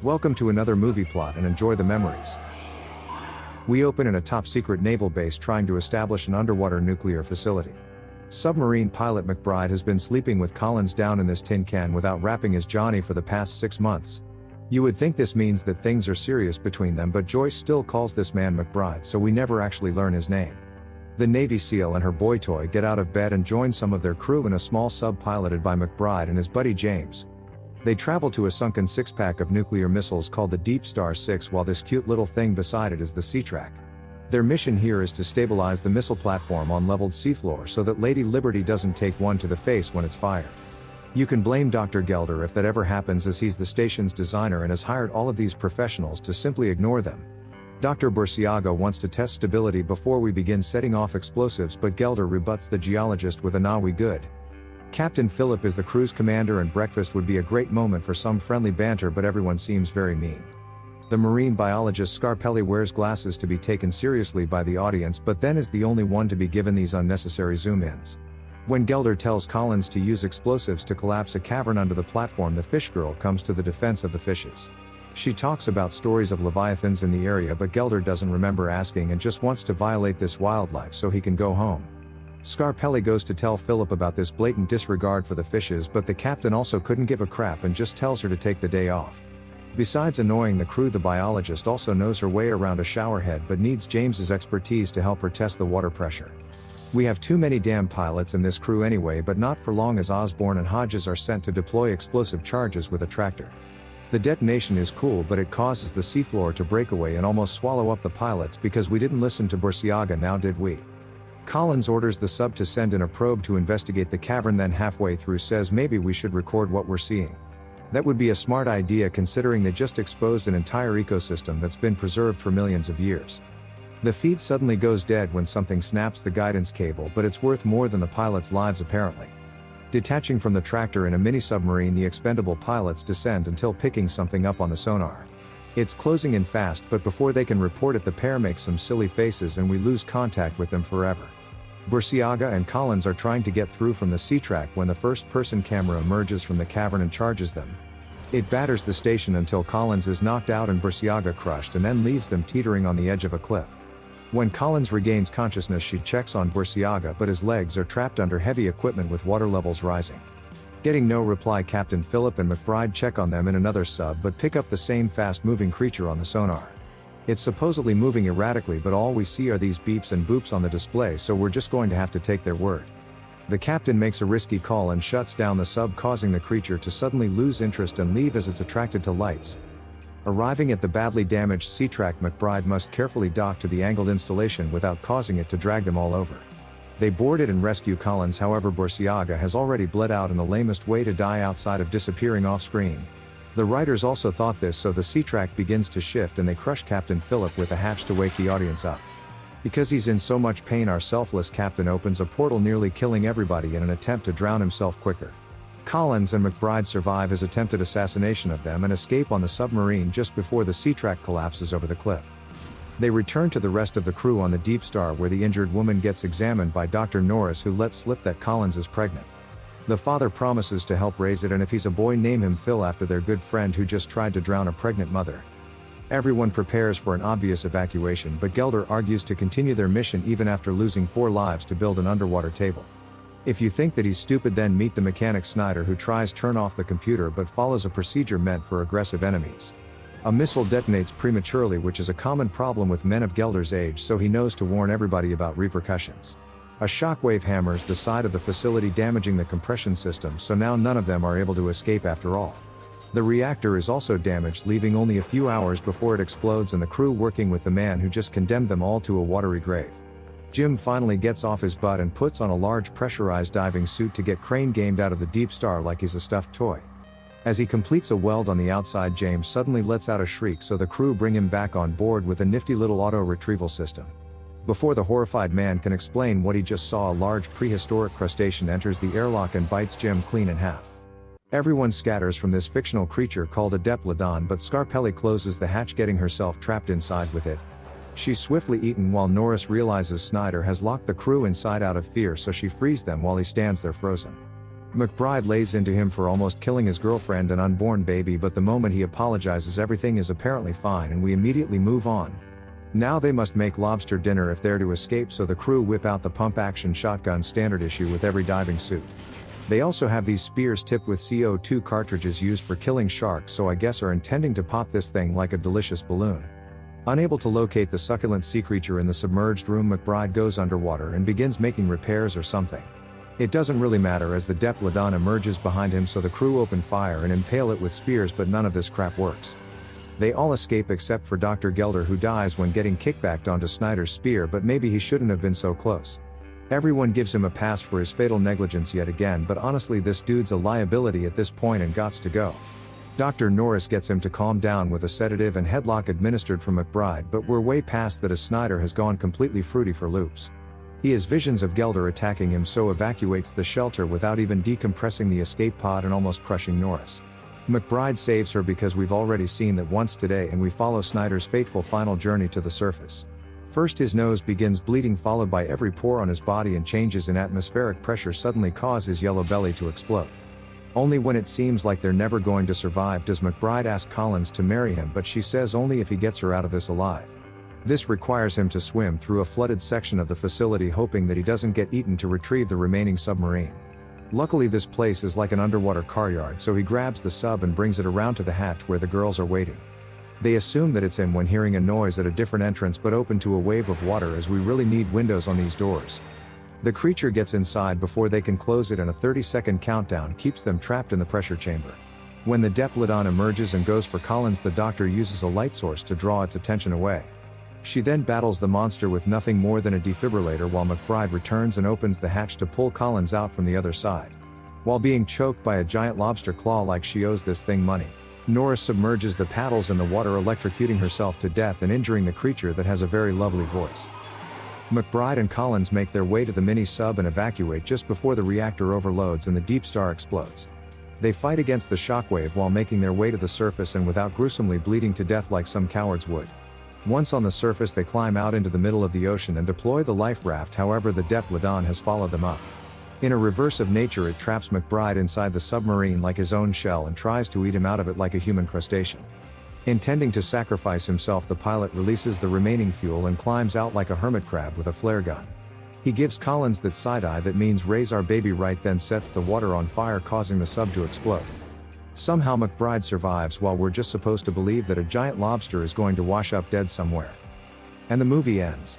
Welcome to another movie plot and enjoy the memories. We open in a top-secret naval base trying to establish an underwater nuclear facility. Submarine pilot McBride has been sleeping with Collins down in this tin can without wrapping his Johnny for the past 6 months. You would think this means that things are serious between them, but Joyce still calls this man McBride, so we never actually learn his name. The Navy SEAL and her boy toy get out of bed and join some of their crew in a small sub piloted by McBride and his buddy James. They travel to a sunken six-pack of nuclear missiles called the DeepStar Six, while this cute little thing beside it is the Sea-Track. Their mission here is to stabilize the missile platform on leveled seafloor so that Lady Liberty doesn't take one to the face when it's fired. You can blame Dr. Gelder if that ever happens, as he's the station's designer and has hired all of these professionals to simply ignore them. Dr. Burciaga wants to test stability before we begin setting off explosives, but Gelder rebuts the geologist with a "nah, we good." Captain Phillip is the crew's commander, and breakfast would be a great moment for some friendly banter, but everyone seems very mean. The marine biologist Scarpelli wears glasses to be taken seriously by the audience, but then is the only one to be given these unnecessary zoom-ins. When Gelder tells Collins to use explosives to collapse a cavern under the platform, the fish girl comes to the defense of the fishes. She talks about stories of leviathans in the area, but Gelder doesn't remember asking and just wants to violate this wildlife so he can go home. Scarpelli goes to tell Philip about this blatant disregard for the fishes, but the captain also couldn't give a crap and just tells her to take the day off. Besides annoying the crew, the biologist also knows her way around a showerhead but needs James's expertise to help her test the water pressure. We have too many damn pilots in this crew anyway, but not for long, as Osborne and Hodges are sent to deploy explosive charges with a tractor. The detonation is cool, but it causes the seafloor to break away and almost swallow up the pilots because we didn't listen to Burciaga, now did we? Collins orders the sub to send in a probe to investigate the cavern, then halfway through says maybe we should record what we're seeing. That would be a smart idea considering they just exposed an entire ecosystem that's been preserved for millions of years. The feed suddenly goes dead when something snaps the guidance cable, but it's worth more than the pilots' lives apparently. Detaching from the tractor in a mini-submarine, the expendable pilots descend until picking something up on the sonar. It's closing in fast, but before they can report it, the pair makes some silly faces and we lose contact with them forever. Burciaga and Collins are trying to get through from the Sea-Track when the first-person camera emerges from the cavern and charges them. It batters the station until Collins is knocked out and Burciaga crushed, and then leaves them teetering on the edge of a cliff. When Collins regains consciousness, she checks on Burciaga, but his legs are trapped under heavy equipment with water levels rising. Getting no reply, Captain Phillip and McBride check on them in another sub but pick up the same fast-moving creature on the sonar. It's supposedly moving erratically, but all we see are these beeps and boops on the display, so we're just going to have to take their word. The captain makes a risky call and shuts down the sub, causing the creature to suddenly lose interest and leave as it's attracted to lights. Arriving at the badly damaged Sea-Track, McBride must carefully dock to the angled installation without causing it to drag them all over. They board it and rescue Collins, however Burciaga has already bled out in the lamest way to die outside of disappearing off-screen. The writers also thought this, so the Sea-Track begins to shift and they crush Captain Phillip with a hatch to wake the audience up. Because he's in so much pain, our selfless captain opens a portal, nearly killing everybody in an attempt to drown himself quicker. Collins and McBride survive his attempted assassination of them and escape on the submarine just before the Sea-Track collapses over the cliff. They return to the rest of the crew on the DeepStar, where the injured woman gets examined by Dr. Norris, who lets slip that Collins is pregnant. The father promises to help raise it, and if he's a boy, name him Phil after their good friend who just tried to drown a pregnant mother. Everyone prepares for an obvious evacuation, but Gelder argues to continue their mission even after losing 4 lives to build an underwater table. If you think that he's stupid, then meet the mechanic Snyder, who tries turn off the computer but follows a procedure meant for aggressive enemies. A missile detonates prematurely, which is a common problem with men of Gelder's age, so he knows to warn everybody about repercussions. A shockwave hammers the side of the facility, damaging the compression system, so now none of them are able to escape after all. The reactor is also damaged, leaving only a few hours before it explodes, and the crew working with the man who just condemned them all to a watery grave. Jim finally gets off his butt and puts on a large pressurized diving suit to get crane gamed out of the DeepStar like he's a stuffed toy. As he completes a weld on the outside, James suddenly lets out a shriek, so the crew bring him back on board with a nifty little auto-retrieval system. Before the horrified man can explain what he just saw, a large prehistoric crustacean enters the airlock and bites Jim clean in half. Everyone scatters from this fictional creature called a Diplodon, but Scarpelli closes the hatch, getting herself trapped inside with it. She's swiftly eaten while Norris realizes Snyder has locked the crew inside out of fear, so she frees them while he stands there frozen. McBride lays into him for almost killing his girlfriend and unborn baby, but the moment he apologizes everything is apparently fine and we immediately move on. Now they must make lobster dinner if they're to escape, so the crew whip out the pump-action shotgun standard issue with every diving suit. They also have these spears tipped with CO2 cartridges used for killing sharks, so I guess are intending to pop this thing like a delicious balloon. Unable to locate the succulent sea creature in the submerged room, McBride goes underwater and begins making repairs or something. It doesn't really matter as the Diplodon emerges behind him, so the crew open fire and impale it with spears, but none of this crap works. They all escape except for Dr. Gelder, who dies when getting kickbacked onto Snyder's spear, but maybe he shouldn't have been so close. Everyone gives him a pass for his fatal negligence yet again, but honestly this dude's a liability at this point and gots to go. Dr. Norris gets him to calm down with a sedative and headlock administered from McBride, but we're way past that as Snyder has gone completely fruity for loops. He has visions of Gelder attacking him, so evacuates the shelter without even decompressing the escape pod and almost crushing Norris. McBride saves her because we've already seen that once today, and we follow Snyder's fateful final journey to the surface. First his nose begins bleeding, followed by every pore on his body, and changes in atmospheric pressure suddenly cause his yellow belly to explode. Only when it seems like they're never going to survive does McBride ask Collins to marry him, but she says only if he gets her out of this alive. This requires him to swim through a flooded section of the facility, hoping that he doesn't get eaten, to retrieve the remaining submarine. Luckily this place is like an underwater car yard, so he grabs the sub and brings it around to the hatch where the girls are waiting. They assume that it's him when hearing a noise at a different entrance, but open to a wave of water, as we really need windows on these doors. The creature gets inside before they can close it, and a 30-second countdown keeps them trapped in the pressure chamber. When the Diplodon emerges and goes for Collins, the doctor uses a light source to draw its attention away. She then battles the monster with nothing more than a defibrillator, while McBride returns and opens the hatch to pull Collins out from the other side. While being choked by a giant lobster claw like she owes this thing money, Norris submerges the paddles in the water, electrocuting herself to death and injuring the creature that has a very lovely voice. McBride and Collins make their way to the mini-sub and evacuate just before the reactor overloads and the DeepStar explodes. They fight against the shockwave while making their way to the surface, and without gruesomely bleeding to death like some cowards would. Once on the surface they climb out into the middle of the ocean and deploy the life raft, however the Diplodon has followed them up. In a reverse of nature, it traps McBride inside the submarine like his own shell and tries to eat him out of it like a human crustacean. Intending to sacrifice himself, the pilot releases the remaining fuel and climbs out like a hermit crab with a flare gun. He gives Collins that side-eye that means raise our baby right, then sets the water on fire, causing the sub to explode. Somehow McBride survives, while we're just supposed to believe that a giant lobster is going to wash up dead somewhere. And the movie ends.